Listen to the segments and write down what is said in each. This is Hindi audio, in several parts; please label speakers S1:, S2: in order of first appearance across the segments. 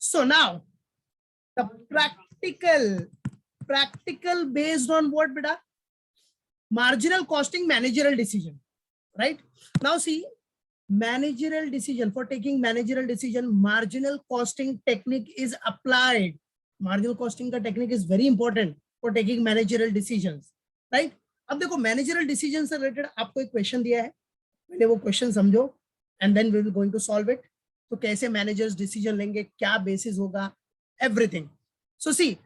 S1: So now the practical based on what beta? Marginal costing managerial decision, right? Now see, managerial decision, for taking managerial decision, marginal costing technique is applied. Marginal costing का technique is very important for taking managerial decisions, right? अब देखो managerial decision से related आपको एक question दिया है, मैंने वो question समझो and then we will going to solve it. तो कैसे managers decision लेंगे, क्या basis होगा, everything. So see,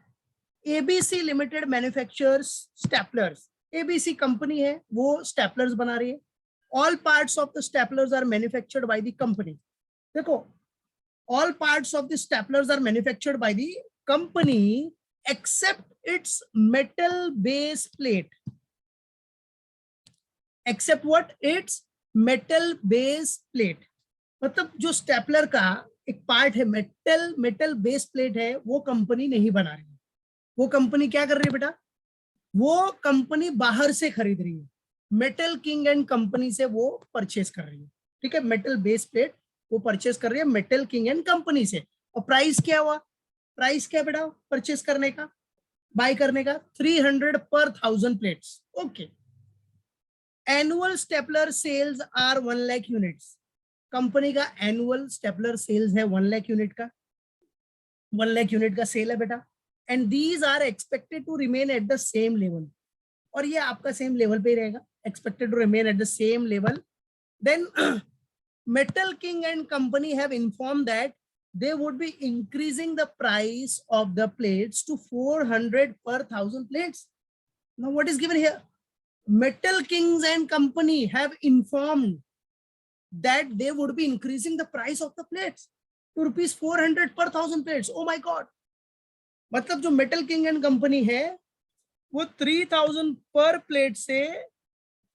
S1: ABC Limited manufactures staplers. ABC company है, वो staplers बना रही है. All parts of the staplers are manufactured by the company. देखो, all parts of the staplers are manufactured by the company except its metal base plate. Except what? Its metal base plate. मतलब जो स्टेपलर का एक पार्ट है, मेटल बेस प्लेट है, वो कंपनी नहीं बना रही है. वो कंपनी क्या कर रही है बेटा? वो कंपनी बाहर से खरीद रही है, मेटल किंग एंड कंपनी से वो परचेस कर रही है. ठीक है, मेटल बेस प्लेट वो परचेस कर रही है मेटल किंग एंड कंपनी से. और प्राइस क्या हुआ? प्राइस क्या बेटा परचेस करने का, बाय करने का? 300 पर 1000 plates. Okay. Annual stapler sales are 1 lakh units. Company का एनुअल स्टेपलर सेल्स है 1 लाख यूनिट का, 1 लाख यूनिट का सेल है बेटा. And these are expected to remain at the same level. और ये आपका सेम लेवल पे ही रहेगा, expected to remain at the same level. Then Metal King and company have informed that they would be increasing the price of the plates to 400 per 1000 plates. Now what is given here? Metal Kings and company have informed that they would be increasing the price of the plates to rupees 400 per 1000 plates. Oh my god. मतलब जो Metal King and company है वो 3000 पर प्लेट से,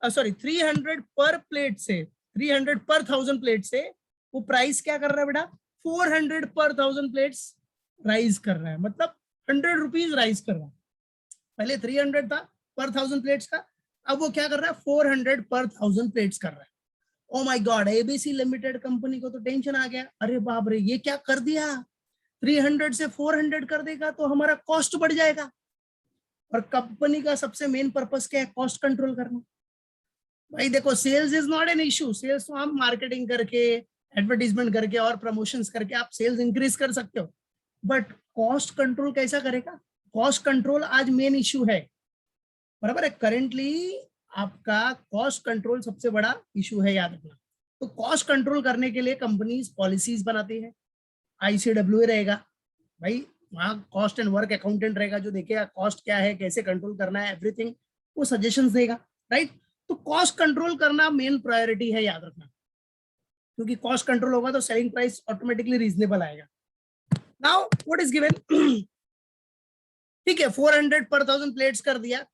S1: सॉरी 300 पर प्लेट से, 300 पर 1000 प्लेट से वो प्राइस क्या कर रहा है बेटा? 400 पर 1000 प्लेट्स राइज कर रहा है. मतलब 100 रुपीज राइज कर रहा है. पहले 300 था पर 1000 प्लेट्स का, अब वो क्या कर रहा है? 400 पर 1000 प्लेट्स कर रहा है. Oh my God, ABC limited company को तो टेंशन आ गया. अरे बाप रे, ये क्या कर दिया? 300 से 400 कर देगा तो हमारा कॉस्ट बढ़ जाएगा. और कंपनी का सबसे मेन पर्पस क्या है? कॉस्ट कंट्रोल करना. भाई देखो, sales is not an issue. Sales तो हम मार्केटिंग करके, एडवर्टीजमेंट करके और प्रमोशंस करके आप सेल्स इंक्रीज कर सकते हो, बट कॉस्ट कंट्रोल कैसा करेगा? कॉस्ट कंट्रोल आज मेन इश्यू है, बराबर है. करेंटली आपका कॉस्ट कंट्रोल सबसे बड़ा इश्यू है, याद रखना. तो कॉस्ट कंट्रोल करने के लिए कंपनीज पॉलिसीज बनाती है. ICWA रहेगा भाई, वहाँ कॉस्ट एंड वर्क अकाउंटेंट रहेगा जो देखेगा कॉस्ट क्या है, कैसे कंट्रोल करना है, एवरीथिंग वो सजेशंस देगा, राइट. तो कॉस्ट कंट्रोल करना मेन प्रायोरिटी है, याद रखना, क्योंकि कॉस्ट कंट्रोल होगा तो सेलिंग प्राइस ऑटोमेटिकली रीजनेबल आएगा. Now what is given? ठीक है, 400 पर 1000 प्लेट्स कर दिया,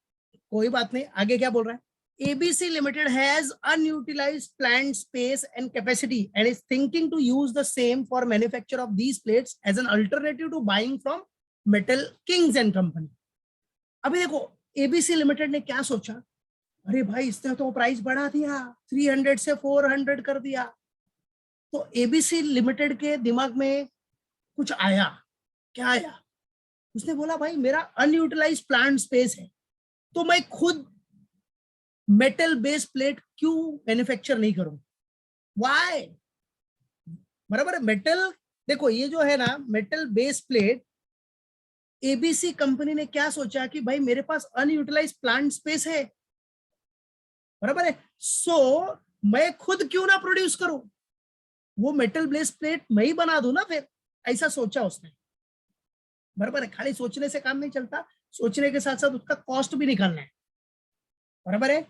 S1: कोई बात नहीं. आगे क्या बोल रहा है? ABC Limited has unutilized plant space and capacity and is thinking to use the same for manufacture of these plates as an alternative to buying from Metal Kings and Company. अभी देखो, ABC Limited ने क्या सोचा? अरे भाई, इसने तो प्राइस बढ़ा दिया, 300 से 400 कर दिया. तो ABC Limited के दिमाग में कुछ आया. क्या आया? उसने बोला भाई मेरा अनयूटिलाइज प्लांट स्पेस है, तो मैं खुद मेटल बेस प्लेट क्यों मैन्युफैक्चर नहीं करूं? व्हाई? बराबर है. मेटल, देखो ये जो है ना metal base plate, ABC company ने क्या सोचा कि भाई मेरे पास अनयूटिलाइज प्लांट स्पेस है, बराबर है. सो मैं खुद क्यों ना प्रोड्यूस करूं, वो मेटल बेस प्लेट मैं ही बना दूं ना फिर. ऐसा सोचा उसने, बराबर है. खाली सोचने से काम नहीं चलता, सोचने के साथ साथ उसका कॉस्ट भी निकालना है, बराबर है.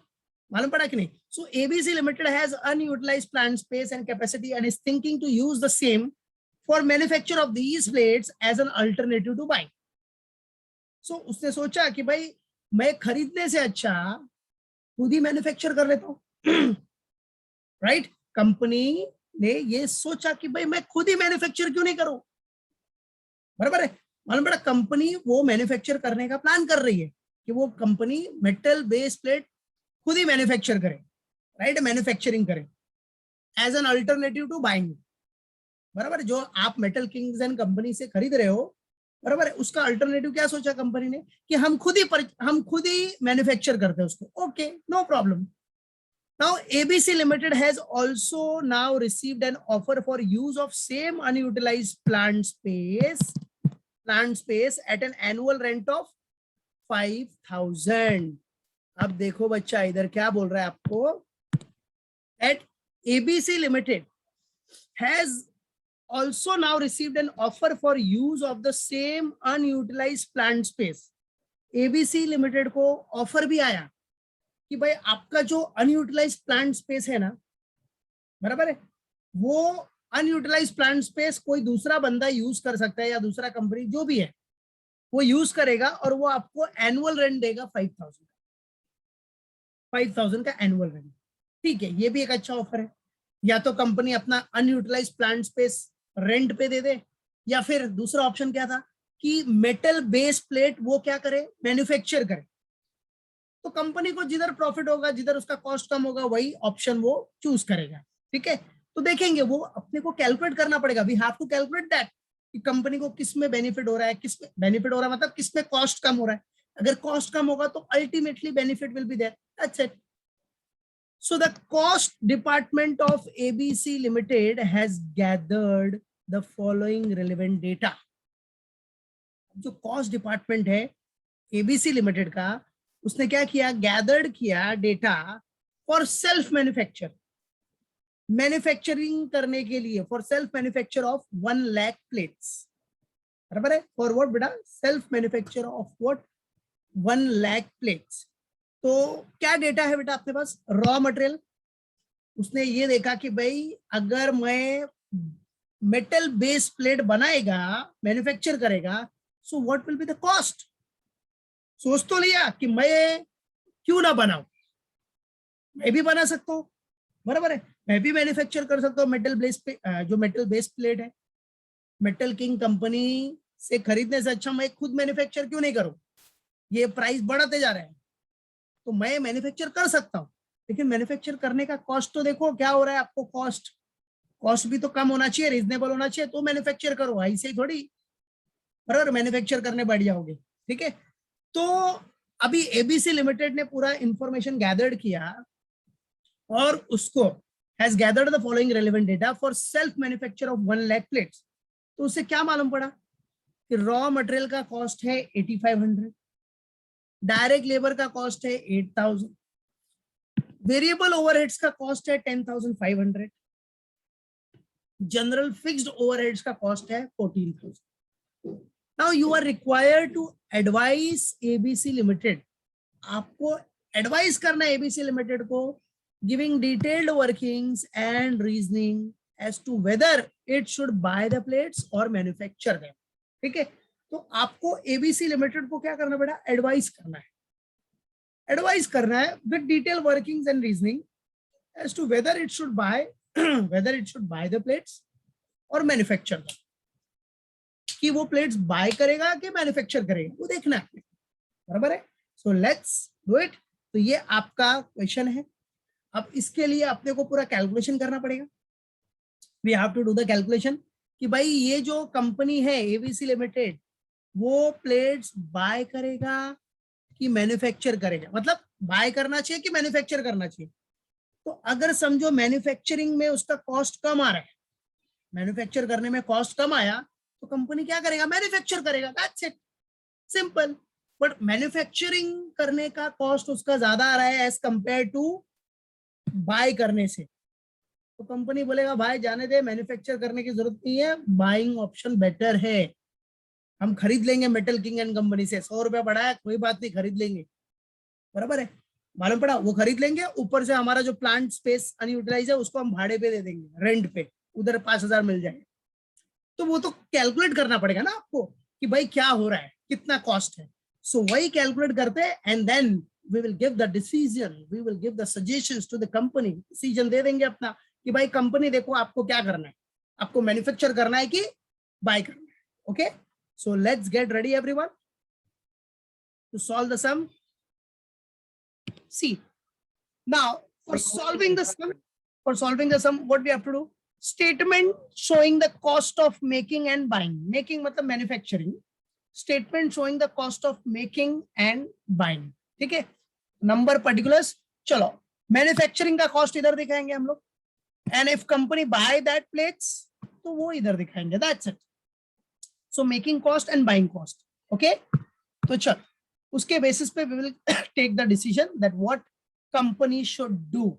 S1: मालूम पड़ा कि नहीं? सो ABC Limited has unutilized plant space and capacity and is thinking to use the same for manufacture of these plates as an alternative to buying. So उसने सोचा कि भाई मैं खरीदने से अच्छा खुद ही मैन्युफैक्चर कर लेता हूँ, राइट. कंपनी ने ये सोचा कि भाई मैं खुद ही मैन्युफैक्चर क्यों नहीं करूं, बराबर है. मालूम पड़ा, कंपनी वो मैन्युफैक्चर करने का प्लान कर रही है कि वो कंपनी मेटल बेस प्लेट खुद ही मैन्युफैक्चर करें, राइट, मैन्युफैक्चरिंग करें as an alternative to buying. बराबर है, जो आप मेटल किंग्स एंड कंपनी से खरीद रहे हो, बराबर है, उसका अल्टरनेटिव क्या सोचा कंपनी ने कि हम खुद ही मैन्युफैक्चर करते हैं उसको। Okay, no problem. Now ABC Limited has also now received an offer for use of same unutilized plant space at an annual rent of 5,000. अब देखो बच्चा इधर क्या बोल रहा है आपको, at ABC Limited has also now received an offer for use of the same unutilized plant space. ABC Limited को ऑफर भी आया कि भाई आपका जो अनयूटिलाइज प्लांट स्पेस है ना, बराबर है, वो अनयूटिलाइज प्लांट स्पेस कोई दूसरा बंदा यूज कर सकता है, या दूसरा कंपनी जो भी है वो यूज करेगा, और वो आपको एनुअल रेंट देगा 5,000 का एनुअल रेंट। ठीक है, ये भी एक अच्छा ऑफर है। या तो कंपनी अपना अनयूटिलाइज प्लांट स्पेस रेंट पे दे दे, या फिर दूसरा ऑप्शन क्या था कि मेटल बेस प्लेट वो क्या करे, मैन्युफैक्चर करे। तो कंपनी को जिधर प्रॉफिट होगा, जिधर उसका कॉस्ट कम होगा, वही ऑप्शन वो चूज करेगा। ठीक है, तो देखेंगे, वो अपने को कैलकुलेट करना पड़ेगा, we have to calculate that कि कंपनी को किस में बेनिफिट हो रहा है, किस में बेनिफिट हो रहा है, मतलब किस में कॉस्ट कम हो रहा है। अगर कॉस्ट कम होगा तो ultimately benefit will be there, that's it. So the cost department of ABC Limited has gathered the following relevant data. जो कॉस्ट डिपार्टमेंट है एबीसी लिमिटेड का, उसने क्या किया, गैदर्ड किया डेटा फॉर सेल्फ मैन्युफैक्चरिंग करने के लिए, for self manufacture of 1 lakh plates. बराबर है, फॉर व्हाट बेटा, self manufacture of what, 1 lakh plates. तो क्या डेटा है बेटा अपने पास, रॉ मटेरियल। उसने ये देखा कि भाई अगर मैं मेटल बेस प्लेट बनाएगा, मैन्युफैक्चर करेगा, सो what will be the cost. सोच तो लिया कि मैं क्यों ना बनाऊं, मैं भी बना सकता हूं, बराबर है, मैं भी मैन्युफैक्चर कर सकता हूँ मेटल बेस पे, जो मेटल बेस प्लेट है। मेटल किंग कंपनी से खरीदने से अच्छा मैं खुद मैन्युफैक्चर क्यों नहीं करूं, ये प्राइस बढ़ाते जा रहे हैं, तो मैं मैन्युफैक्चर कर सकता हूँ। लेकिन मैन्युफैक्चर करने का कॉस्ट तो देखो क्या हो रहा है आपको, कॉस्ट भी तो कम होना चाहिए, रीजनेबल होना चाहिए, तो मैन्युफैक्चर करो, ऐसे ही थोड़ी बराबर मैन्युफैक्चर करने बैठ जाओगे। ठीक है, तो अभी एबीसी लिमिटेड ने पूरा इंफॉर्मेशन गैदर्ड किया, और उसको has gathered the following relevant data for self manufacture of 1 lakh plates. तो उससे क्या मालूम पड़ा कि रॉ मटेरियल का कॉस्ट है 8500, डायरेक्ट लेबर का कॉस्ट है 8000, वेरिएबल ओवरहेड्स का कॉस्ट है 10500, जनरल फिक्स्ड ओवरहेड्स का कॉस्ट है 14000। Now you are required to advise ABC limited, आपको एडवाइस करना है एबीसी लिमिटेड को, giving detailed workings and reasoning as to whether it should buy the plates और मैन्युफैक्चर देम। ठीक है, तो आपको एबीसी लिमिटेड को क्या करना पड़ा, एडवाइस करना है with detail workings and reasoning as to whether it should buy the plates और मैन्युफैक्चर, कि वो प्लेट्स बाय करेगा कि मैन्युफैक्चर करेगा, वो देखना है, बराबर है। So let's do it. तो ये आपका क्वेश्चन है। अब इसके लिए अपने को पूरा कैलकुलेशन करना पड़ेगा, we have to do the calculation कि भाई ये जो कंपनी है एबीसी लिमिटेड, वो प्लेट्स बाय करेगा कि मैन्युफैक्चर करेगा, मतलब बाय करना चाहिए कि मैन्युफैक्चर करना चाहिए। तो अगर समझो मैन्युफैक्चरिंग में उसका कॉस्ट कम आ रहा है, मैन्युफैक्चर करने में कॉस्ट कम आया, तो कंपनी क्या करेगा, मैन्युफैक्चर करेगा, that's it, simple. But manufacturing करने का कॉस्ट उसका ज्यादा आ रहा है एज कंपेयर टू बाय करने से, तो कंपनी बोलेगा भाई जाने दे, मैन्युफैक्चर करने की जरूरत नहीं है, बाइंग ऑप्शन बेटर है, हम खरीद लेंगे मेटल किंग एंड कंपनी से, 100 रुपया बढ़ा है कोई बात नहीं, खरीद लेंगे, बराबर है, मालूम पड़ा, वो खरीद लेंगे, ऊपर से हमारा जो प्लांट स्पेस अनयूटिलाइज है उसको हम भाड़े पे दे देंगे, रेंट पे, उधर 5000 मिल जाएगा। तो वो तो कैलकुलेट करना पड़ेगा ना आपको कि भाई क्या हो रहा है, कितना कॉस्ट है। सो वही कैलकुलेट करते हैं, and then we will give the decision, we will give the suggestions to the company, decision दे देंगे अपना कि भाई कंपनी देखो आपको क्या करना है, आपको मैन्युफैक्चर करना है कि बाय करना है। Okay, so let's get ready everyone to solve the sum. See now for solving the sum what we have to do, statement showing the cost of making and buying, making मतलब manufacturing, statement showing the cost of making and buying, ठीक है, नंबर पर्टिकुलर्स। चलो मैन्युफैक्चरिंग का कॉस्ट इधर दिखाएंगे हम लोग, and if company buy that plates तो वो इधर दिखाएंगे, that's it. So making cost and buying cost, okay. तो चल उसके बेसिस पे we will take the decision that what company should do,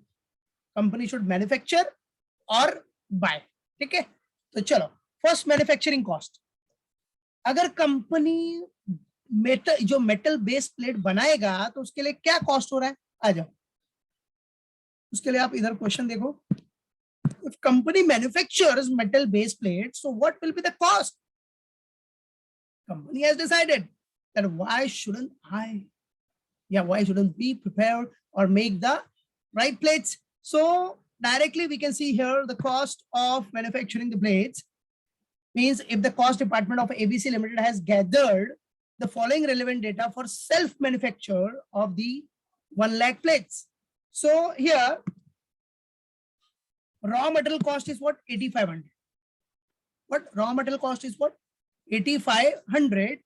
S1: company should manufacture और बाय, ठीक है। तो चलो फर्स्ट मैन्युफैक्चरिंग कॉस्ट, अगर कंपनी मेटल जो मेटल बेस प्लेट बनाएगा तो उसके लिए क्या कॉस्ट हो रहा है, आ जाओ उसके लिए आप इधर क्वेश्चन देखो। If company manufactures metal base plate so what will be the cost, company has decided that why shouldn't we prepare or make the right plates. So directly we can see here the cost of manufacturing the plates means if the cost department of ABC Limited has gathered the following relevant data for self manufacture of the 1 lakh plates. So here raw material cost is what, 8500. What raw material cost is what, 8500.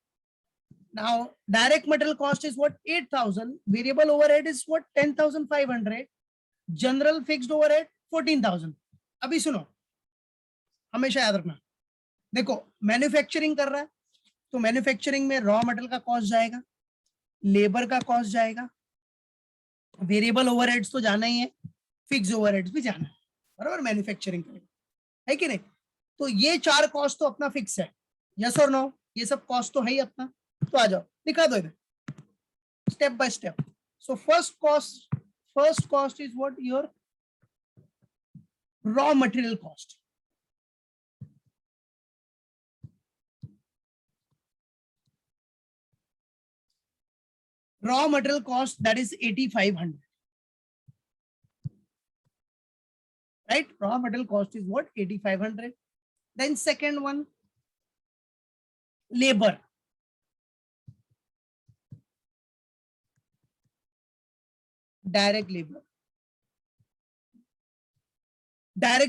S1: Now direct material cost is what, 8000. Variable overhead is what, 10500. General fixed overhead 14000. अभी सुनो, हमेशा याद रखना, देखो मैन्युफैक्चरिंग कर रहा है तो मैन्युफैक्चरिंग में रॉ मटेरियल का कॉस्ट जाएगा, लेबर का कॉस्ट जाएगा, वेरिएबल ओवरहेड्स तो जाना ही है, फिक्स्ड ओवरहेड्स भी जाना है, बराबर, मैन्युफैक्चरिंग करेगा, है कि नहीं। तो ये 4 कॉस्ट तो अपना फिक्स है, यस और नो, ये सब कॉस्ट तो है ही अपना। तो आ जाओ दिखा दो इधर step by step. So first cost is what, your raw material cost. raw material cost, that is 8500, right? Raw material cost is what, 8500. Then second one, labor, direct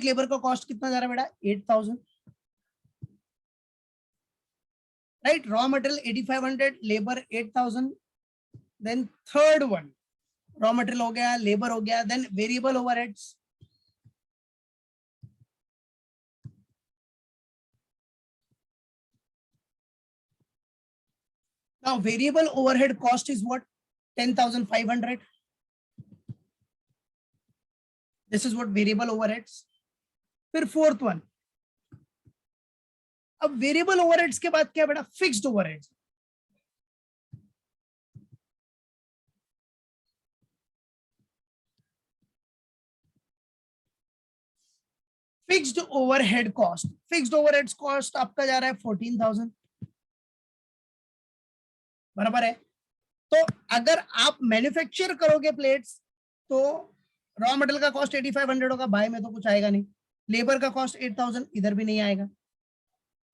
S1: labour का कॉस्ट कितना जा रहा है बेटा, 8000, right. Raw material 8500, labour 8000. Then third one, raw material हो गया, लेबर हो गया, then variable overheads, now variable overhead cost is what, 10500. This is what variable overheads. फिर फोर्थ वन, अब वेरिएबल ओवरहेड्स के बाद क्या बेटा, fixed overheads. Fixed overhead cost, fixed overheads cost आपका जा रहा है 14000, बराबर है। तो अगर आप मैन्युफैक्चर करोगे प्लेट्स तो रॉ मटेरियल का कॉस्ट 8500 होगा, बाय में तो कुछ आएगा नहीं, लेबर का कॉस्ट 8000 इधर भी नहीं आएगा,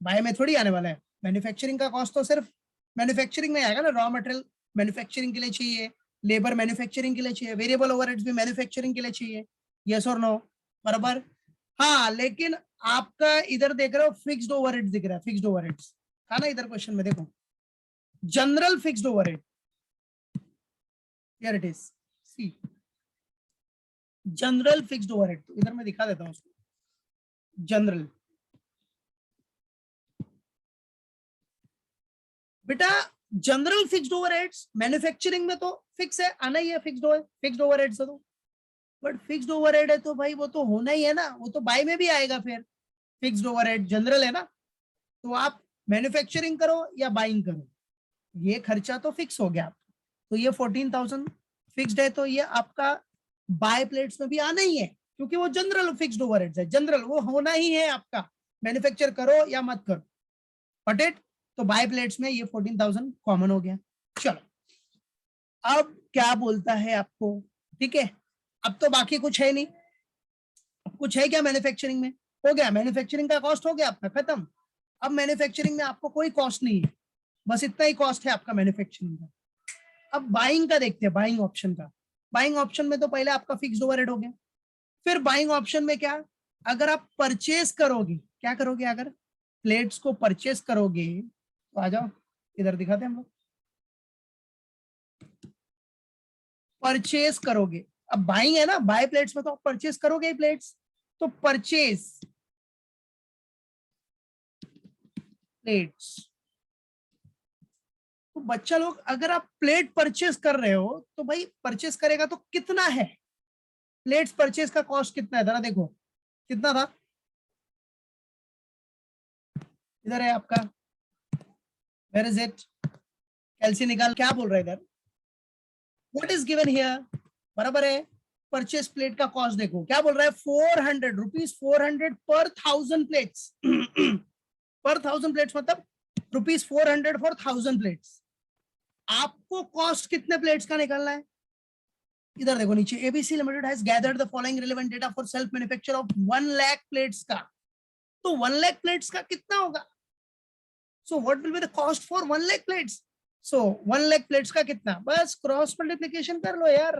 S1: बाय में थोड़ी आने वाला है। मैन्युफैक्चरिंग का कॉस्ट तो सिर्फ मैन्युफैक्चरिंग में आएगा ना, रॉ मटेरियल मैन्युफैक्चरिंग के लिए चाहिए, लेबर मैन्युफैक्चरिंग के लिए चाहिए, वेरिएबल ओवरहेड्स भी मैन्युफैक्चरिंग के लिए चाहिए, यस और नो, बराबर। हाँ लेकिन आपका इधर देख रहे हो फिक्स्ड ओवरहेड्स दिख रहा है, फिक्स्ड ओवरहेड्स था ना इधर क्वेश्चन में, देखो general fixed overhead, here it is, see general fixed overhead, तो इधर मैं दिखा देता हूं उसको, जनरल बेटा, जनरल फिक्स्ड ओवरहेड्स मैन्युफैक्चरिंग में तो फिक्स है, आना ही है फिक्स्ड ओवरहेड्स तो, बट फिक्स्ड ओवरहेड है तो भाई वो तो होना ही है ना, वो तो बाय में भी आएगा, फिर फिक्स्ड ओवरहेड जनरल है ना, तो आप मैन्युफैक्चरिंग करो या बाइंग करो, ये खर्चा तो फिक्स हो गया। तो ये 14000 फिक्स्ड है, तो ये आपका बाय प्लेट्स में भी आना ही है, क्योंकि वो जनरल फिक्स्ड ओवरहेड्स है, जनरल वो होना ही है आपका, मैन्युफैक्चर करो या मत करो, बट इट, तो बाय प्लेट्स में ये 14000 कॉमन हो गया। चलो अब क्या बोलता है आपको, ठीक है, अब तो बाकी कुछ है नहीं, अब कुछ है क्या मैन्युफैक्चरिंग में, हो गया, मैन्युफैक्चरिंग का कॉस्ट हो गया आपका खत्म। अब मैन्युफैक्चरिंग में आपको कोई कॉस्ट नहीं है, बस इतना ही कॉस्ट है आपका मैन्युफैक्चरिंग का। अब बाइंग का देखते हैं, बाइंग ऑप्शन का। बाइंग ऑप्शन में तो पहले आपका फिक्स्ड ओवरहेड हो गया, फिर बाइंग ऑप्शन में क्या, अगर आप परचेस करोगे, क्या करोगे, अगर प्लेट्स को परचेस करोगे तो आ जाओ इधर दिखाते हैं हम लोग। परचेस करोगे, अब बाइंग है ना, बाय प्लेट्स में तो आप परचेस करोगे ही प्लेट्स, तो परचेस प्लेट्स। तो बच्चा लोग, अगर आप प्लेट परचेस कर रहे हो तो भाई परचेस करेगा तो कितना है, प्लेट्स परचेस का कॉस्ट कितना है, जरा देखो कितना था, इधर है आपका, वेयर इज इट, कैलसी निकाल, क्या बोल रहा है इधर, व्हाट इज गिवन हियर, बराबर है। परचेस प्लेट का कॉस्ट देखो क्या बोल रहा है, 400 रुपीज, 400 पर 1000 प्लेट्स पर 1000 प्लेट्स मतलब ₹400 फॉर 1000 प्लेट्स। आपको कॉस्ट कितने प्लेट्स का निकालना है, इधर देखो नीचे, ABC limited has gathered the following relevant data for self manufacture of 1 lakh plates का, तो 1 लाख प्लेट्स का कितना होगा, सो what will be the cost for 1 lakh plates, so 1 lakh plates का कितना, बस क्रॉस मल्टीप्लिकेशन कर लो यार,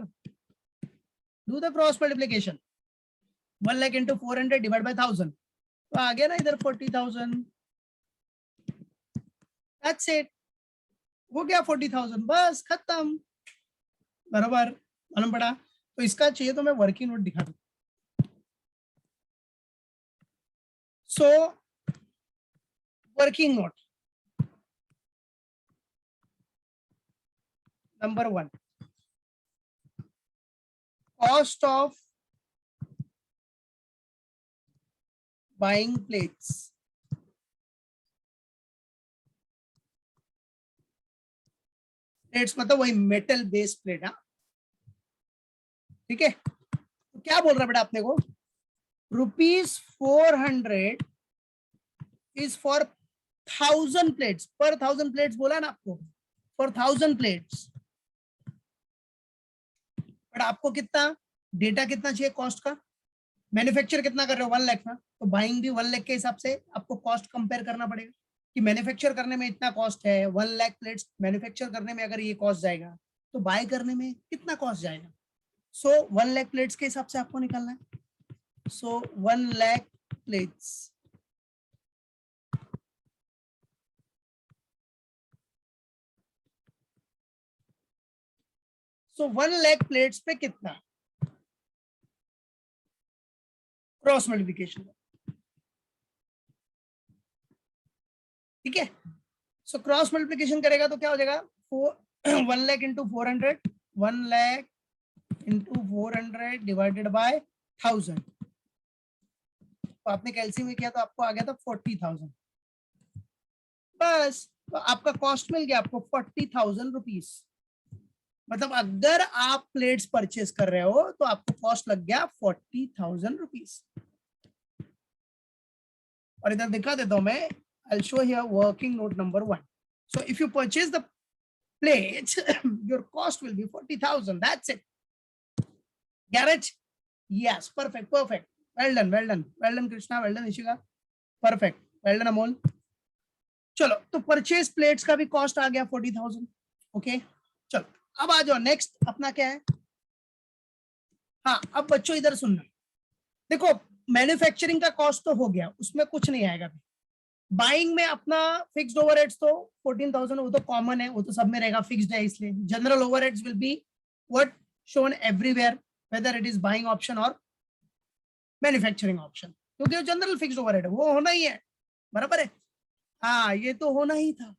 S1: do the cross multiplication, 1 lakh into 400 divide by 1000, तो आ गया ना इधर 40,000, दैट्स इट, हो गया 40,000, बस खत्म, बराबर, मालूम पड़ा। तो इसका चाहिए तो मैं वर्किंग नोट दिखा दूं, so working note number 1, cost of buying plates, plates मतलब वही मेटल बेस प्लेट, हाँ ठीक है। तो क्या बोल रहा है बेटा अपने को, ₹400 इज फॉर 1000 प्लेट्स, पर 1000 प्लेट्स बोला ना आपको, फॉर 1000 प्लेट्स, बट आपको कितना डेटा कितना चाहिए कॉस्ट का, मैन्युफैक्चर कितना कर रहे हो 1 लाख का, तो बाइंग भी 1 लाख के हिसाब से आपको कॉस्ट कंपेयर करना पड़ेगा कि मैन्युफैक्चर करने में इतना कॉस्ट है, 1 लाख प्लेट्स मैन्युफैक्चर करने में अगर ये कॉस्ट जाएगा तो बाय करने में कितना कॉस्ट जाएगा, सो 1 लाख प्लेट्स के हिसाब से आपको निकालना है, सो 1 लाख प्लेट्स, सो 1 लाख प्लेट्स पे कितना, क्रॉस मल्टीप्लिकेशन, ठीक है। सो क्रॉस मल्टीप्लिकेशन करेगा तो क्या हो जाएगा, 1 lakh into 400, 1 lakh into 400 divided by 1000, तो आपने कैलसी में किया तो आपको आ गया था 40,000, बस, तो आपका कॉस्ट मिल गया आपको 40,000 रुपीज, मतलब अगर आप प्लेट्स परचेस कर रहे हो तो आपको कॉस्ट लग गया 40,000 रुपीज। और इधर दिखा देता हूं मैं, I'll show here working note number 1. So if you purchase the plates, your cost will be 40,000. That's it. Garage? Yes, perfect, perfect. Well done, well done, well done, Krishna, well done, Ishika. Perfect, well done, Amol. चलो, तो परचेज प्लेट्स का भी कॉस्ट आ गया 40,000. ओके, चलो अब आ जाओ, नेक्स्ट अपना क्या है, हाँ अब बच्चों इधर सुनना, देखो मैन्युफैक्चरिंग का कॉस्ट तो हो गया, उसमें कुछ नहीं आएगा, बाइंग में अपना फिक्स्ड ओवरहेड्स तो 14,000, वो तो कॉमन है, वो तो सब में रहेगा, फिक्स्ड है, इसलिए general overheads will be what shown everywhere whether it is buying option और मैन्युफैक्चरिंग ऑप्शन, क्योंकि वो जनरल फिक्स्ड ओवरहेड है, वो होना ही है, बराबर है, हाँ ये तो होना ही था।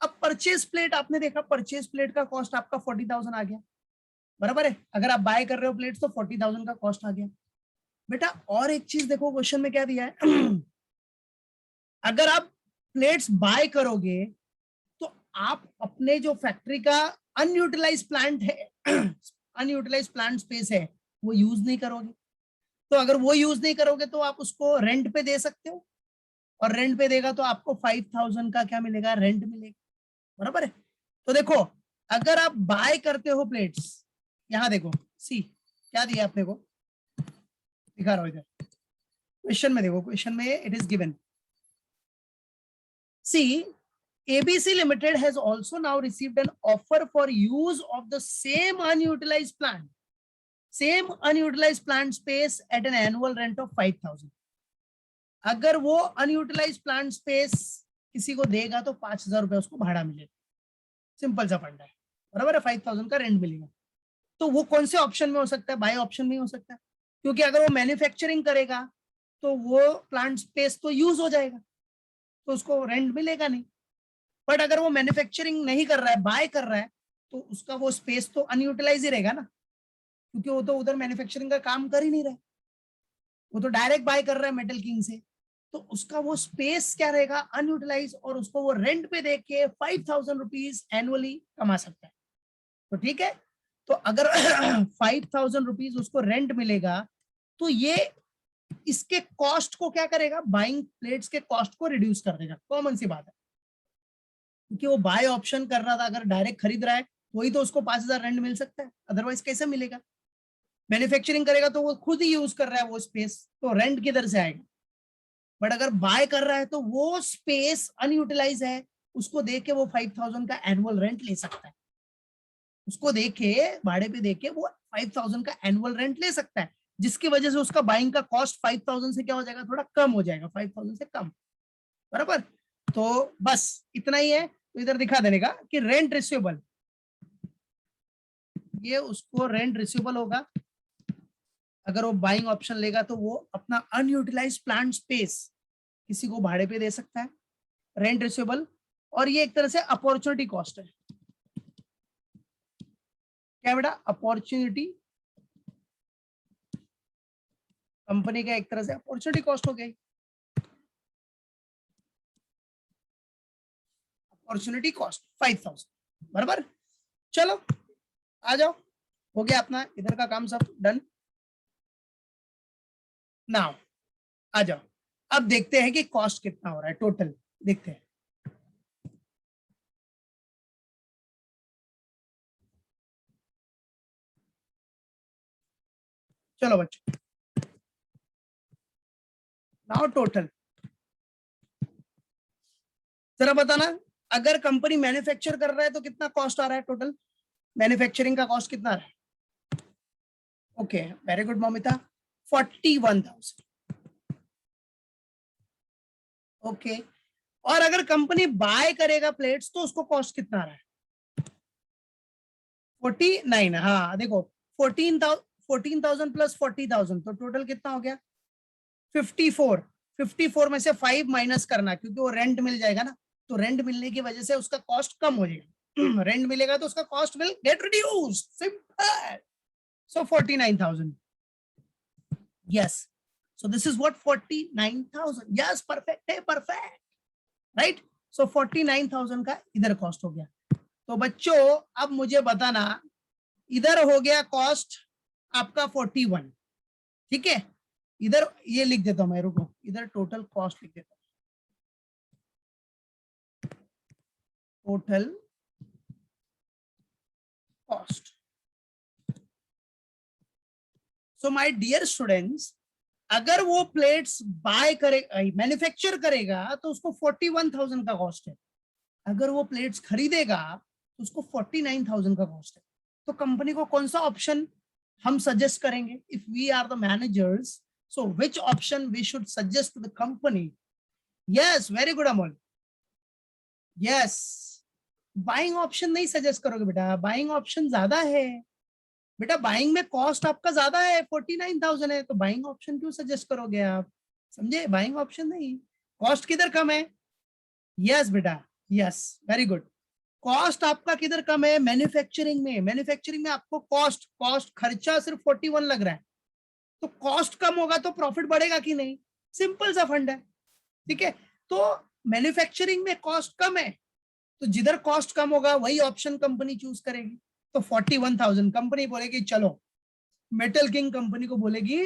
S1: अब परचेज प्लेट आपने देखा, परचेज प्लेट का कॉस्ट आपका 40,000 आ गया, बराबर है, अगर आप बाय कर रहे हो प्लेट्स तो 40,000 का कॉस्ट आ गया। बेटा और एक चीज देखो क्वेश्चन में क्या दिया है अगर आप प्लेट्स बाय करोगे तो आप अपने जो फैक्ट्री का अनयूटिलाइज प्लांट है अनयूटिलाइज प्लांट स्पेस है वो यूज नहीं करोगे, तो अगर वो यूज नहीं करोगे तो आप उसको रेंट पे दे सकते हो, और रेंट पे देगा तो आपको 5,000 का क्या मिलेगा, रेंट मिलेगा, बराबर है। तो देखो अगर आप बाय करते हो प्लेट्स, यहां देखो सी क्या दिया आपने को, दिखा रहा हूं इधर क्वेश्चन में, देखो क्वेश्चन में it is given, see ABC Limited has also now received an offer for use of the same unutilized plant. Same unutilise plant space at an annual rent of 5,000। अगर वो अनयूटिलाइज प्लांट स्पेस किसी को देगा तो 5,000 रुपए उसको भाड़ा मिलेगा। सिंपल सा फंडा है, बराबर है। 5,000 का रेंट मिलेगा। तो वो कौन से ऑप्शन में हो सकता है? बाय ऑप्शन में हो सकता है, क्योंकि अगर वो मैन्युफैक्चरिंग करेगा तो वो प्लांट स्पेस तो यूज हो जाएगा, तो उसको रेंट मिलेगा नहीं। बट अगर वो मैन्युफैक्चरिंग नहीं कर रहा है, बाय कर रहा है, तो उसका वो स्पेस तो अनयूटिलाइज ही रहेगा ना, क्योंकि वो तो उधर मैन्युफैक्चरिंग का काम कर ही नहीं रहा है, वो तो डायरेक्ट बाय कर रहा है मेटल किंग से। तो उसका वो स्पेस क्या रहेगा? अनयूटिलाइज, और उसको वो रेंट पे दे के 5,000 रुपीज एनुअली कमा सकता है। तो ठीक है, तो अगर 5,000 रुपीज उसको रेंट मिलेगा तो ये इसके कॉस्ट को क्या करेगा? बाइंग प्लेट्स के कॉस्ट को रिड्यूस कर देगा। कॉमन सी बात है, क्योंकि वो बाय ऑप्शन कर रहा था, अगर डायरेक्ट खरीद रहा है वही तो उसको 5,000 रेंट मिल सकता है, अदरवाइज कैसे मिलेगा? मैन्युफैक्चरिंग करेगा तो वो खुद ही यूज कर रहा है वो स्पेस, तो रेंट किधर से आएगा? बट अगर बाय कर रहा है तो वो स्पेस अनयूटिलाइज है, उसको देख के वो 5,000 का एनुअल रेंट ले सकता है। उसको देखे, भाड़े पे देके वो 5,000 का एनुअल रेंट ले सकता है, जिसकी वजह से उसका बाइंग का कॉस्ट 5,000 से क्या हो जाएगा? थोड़ा कम हो जाएगा, 5,000 से कम, बराबर। तो बस इतना ही है। तो इधर दिखा देने का कि रेंट रिसीवेबल, ये उसको रेंट रिसीवेबल होगा अगर वो बाइंग ऑप्शन लेगा, तो वो अपना अनयूटिलाइज प्लांट स्पेस किसी को भाड़े पे दे सकता है, रेंट रिसीवेबल। और ये एक तरह से अपॉर्चुनिटी कॉस्ट है। क्या बेटा? अपॉर्चुनिटी, कंपनी का एक तरह से अपॉर्चुनिटी कॉस्ट हो गई, अपॉर्चुनिटी कॉस्ट 5,000, बराबर। चलो आ जाओ, हो गया अपना इधर का काम सब डन। नाउ आ जाओ, अब देखते हैं कि कॉस्ट कितना हो रहा है टोटल, देखते हैं। चलो बच्चों, नाउ टोटल जरा बताना, अगर कंपनी मैन्युफैक्चर कर रहा है तो कितना कॉस्ट आ रहा है टोटल? मैन्युफैक्चरिंग का कॉस्ट कितना आ रहा है? Okay, very good Mamita, 41,000। Okay, और अगर कंपनी बाय करेगा प्लेट्स तो उसको कॉस्ट कितना आ रहा है? 49। हाँ देखो, 14,000 प्लस 40,000, तो टोटल कितना हो गया? 54। 54 में से 5 माइनस करना, क्योंकि वो रेंट मिल जाएगा ना, तो रेंट मिलने की वजह से उसका कॉस्ट कम हो जाएगा। रेंट मिलेगा तो उसका cost will get reduced, simple. So 49,000, yes. So this is what 49,000, yes, perfect है, परफेक्ट, राइट। सो 49,000 का इधर कॉस्ट हो गया। तो बच्चों अब मुझे बताना, इधर हो गया कॉस्ट आपका 41, ठीक है। इधर ये लिख देता हूं मैं, रुको, इधर टोटल कॉस्ट लिख देता हूं, total cost. So my dear students, अगर वो प्लेट्स बाय करे, मैन्युफैक्चर करेगा तो उसको 41,000 का कॉस्ट है। अगर वो प्लेट्स खरीदेगा तो उसको 49,000 का कॉस्ट है। तो कंपनी को कौन सा ऑप्शन हम सजेस्ट करेंगे? If we are the managers, so which option we should suggest to the company? Yes, very good Amol, yes. Buying option नहीं सजेस्ट करोगे बेटा, बाइंग ऑप्शन ज्यादा है बेटा, बाइंग में कॉस्ट आपका ज्यादा है, 49,000 है, तो बाइंग ऑप्शन क्यों सजेस्ट करोगे आप? समझे? बाइंग ऑप्शन नहीं, कॉस्ट किधर कम है? यस बेटा, यस, वेरी गुड। कॉस्ट आपका किधर कम है? मैन्युफैक्चरिंग में। मैन्युफैक्चरिंग में आपको कॉस्ट कॉस्ट खर्चा सिर्फ 41 लग रहा है, तो कॉस्ट कम होगा तो प्रॉफिट बढ़ेगा कि नहीं? सिंपल सा फंड है, ठीक है। तो मैन्युफैक्चरिंग में कॉस्ट कम है, तो जिधर कॉस्ट कम होगा वही ऑप्शन कंपनी चूज करेगी। तो 41,000 कंपनी बोलेगी चलो, मेटल किंग कंपनी को बोलेगी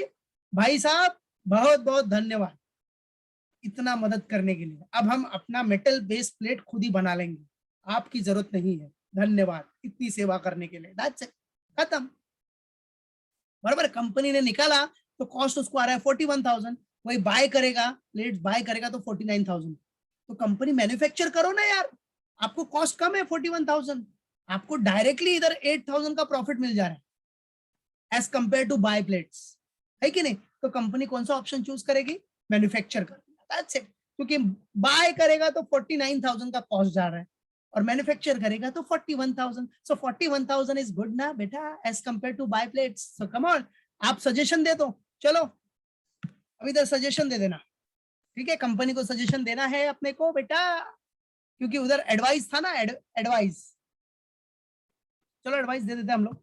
S1: भाई साहब बहुत बहुत धन्यवाद इतना मदद करने के लिए, अब हम अपना मेटल बेस प्लेट खुद ही बना लेंगे, आपकी जरूरत नहीं है, धन्यवाद इतनी सेवा करने के लिए, दैट्स इट, खत्म, बराबर। कंपनी ने निकाला तो कॉस्ट उसको आ रहा है 41,000, वही बाय करेगा, प्लेट बाय करेगा तो 49,000। तो कंपनी मैन्युफैक्चर करो ना यार, आपको कॉस्ट कम है 41,000, आपको डायरेक्टली इधर 8,000 का प्रॉफिट मिल जा रहा है, as compare to buy plates, है कि नहीं? तो कंपनी कौन सा ऑप्शन चूज करेगी? मैन्युफैक्चर करना, दैट्स इट। क्योंकि बाय करेगा तो 49,000 का कॉस्ट जा रहा है और मैन्युफैक्चर करेगा तो 41,000। सो 41,000 इज गुड ना बेटा as compare to buy plates. So come on, आप सजेशन दे दो। चलो अभी इधर सजेशन दे देना, ठीक है? कंपनी को सजेशन देना है अपने को बेटा, क्योंकि उधर एडवाइस था ना, एडवाइस। चलो एडवाइस दे देते हम लोग।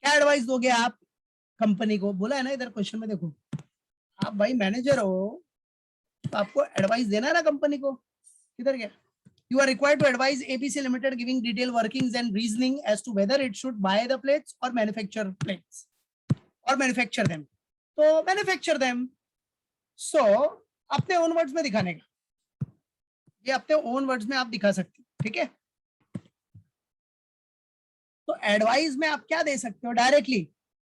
S1: क्या एडवाइस दोगे आप कंपनी को? बोला है ना इधर क्वेश्चन में, देखो आप भाई मैनेजर हो तो आपको एडवाइस देना है ना कंपनी को। किधर गया? You are required to advise ABC Limited giving detailed workings and reasoning as to whether it should buy the plates or manufacture plates or manufacture them. तो manufacture them. So अपने own words में दिखाने का, ये अपने own words में आप दिखा सकते हो, ठीक है? तो एडवाइस में आप क्या दे सकते हो directly?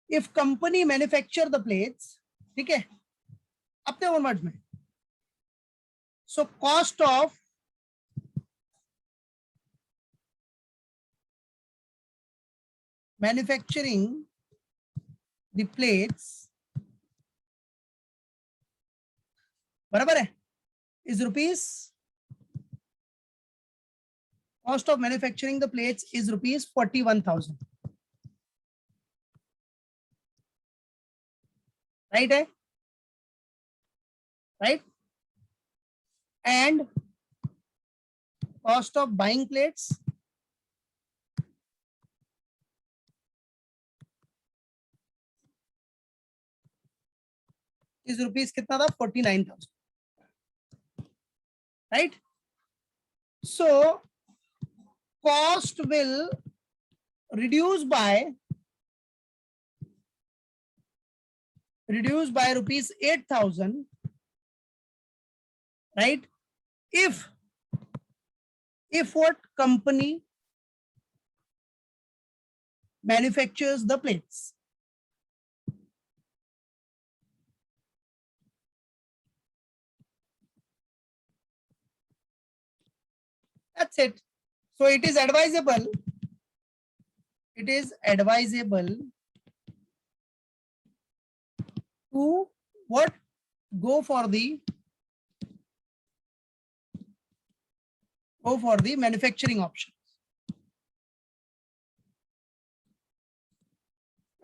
S1: If company manufacture the plates, ठीक है, अपने ओन वर्ड्स में, so cost of manufacturing the plates, बराबर है, is rupees, cost of manufacturing the plates is rupees 41,000, right है? Right? And cost of buying plates is rupees कितना था? 49,000, right? So cost will reduce by rupees 8,000, right? If what company manufactures the plates. That's it. So it is advisable to what? Go for the manufacturing option.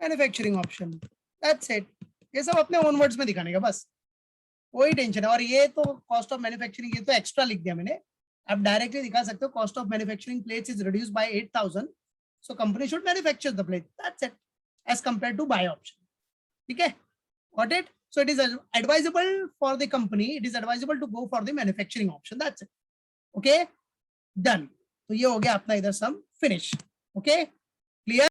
S1: Manufacturing option, that's it. ये सब अपने ओन वर्ड्स में दिखाने का, बस कोई टेंशन है। और ये तो कॉस्ट ऑफ मैन्युफैक्चरिंग, ये तो एक्स्ट्रा लिख दिया मैंने, आप डायरेक्टली दिखा सकते हो cost of manufacturing plates is reduced by 8,000, so company should manufacture the plate, that's it, as compare to buy option, ठीक है? Got it? So it is advisable for the company, it is advisable to go for the manufacturing option, that's it. Okay, done. तो ये हो गया अपना इधर सम फिनिश। ओके